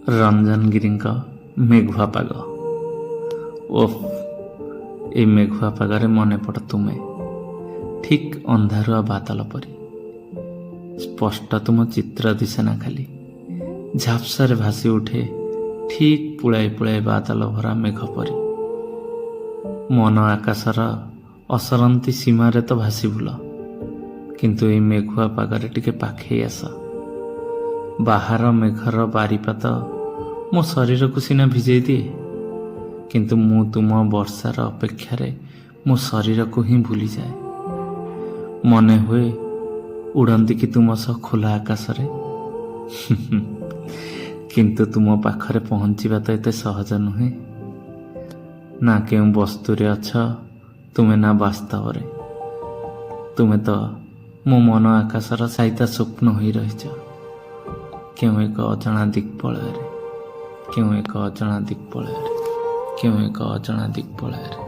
ରଞ୍ଜନଗିରିଙ୍କ ମେଘୁଆ ପାଗ। ଓଫ୍, ଏଇ ମେଘୁଆ ପାଗରେ ମନେ ପଡ଼ ତୁମେ, ଠିକ୍ ଅନ୍ଧାରୁଆ ବାଦଲ ପରି। ସ୍ପଷ୍ଟ ତୁମ ଚିତ୍ର ଦିଶେ ନା ଖାଲି, ଝାପ୍ସାରେ ଭାସି ଉଠେ ଠିକ୍ ପୁଳାଇ ପୁଳାଇ ବାଦଲ ଭରା ମେଘ ପରି। ମନ ଆକାଶର ଅସରନ୍ତି ସୀମାରେ ତ ଭାସି ବୁଲ, କିନ୍ତୁ ଏଇ ମେଘୁଆ ପାଗରେ ଟିକେ ପାଖେଇ ଆସ। ବାହାର ମେଘର ବାରିପାତ ମୋ ଶରୀରକୁ ସିନା ଭିଜେଇ ଦିଏ, କିନ୍ତୁ ମୁଁ ତୁମ ବର୍ଷାର ଅପେକ୍ଷାରେ ମୋ ଶରୀରକୁ ହିଁ ଭୁଲିଯାଏ। ମନେ ହୁଏ ଉଡ଼ନ୍ତି କି ତୁମ ସହ ଖୋଲା ଆକାଶରେ, କିନ୍ତୁ ତୁମ ପାଖରେ ପହଞ୍ଚିବା ତ ଏତେ ସହଜ ନୁହେଁ। ନା କେଉଁ ବସ୍ତୁରେ ଅଛ ତୁମେ, ନା ବାସ୍ତବରେ। ତୁମେ ତ ମୋ ମନ ଆକାଶର ସାଇତା ସ୍ୱପ୍ନ ହୋଇ ରହିଛ, କେଉଁ ଏକ ଅଜଣା ଦିଗ୍ବଳୟରେ, କେଉଁ ଏକ ଅଜଣା ଦିଗ୍ବଳୟରେ, କେଉଁ ଏକ ଅଜଣା ଦିଗ୍ବଳୟରେ।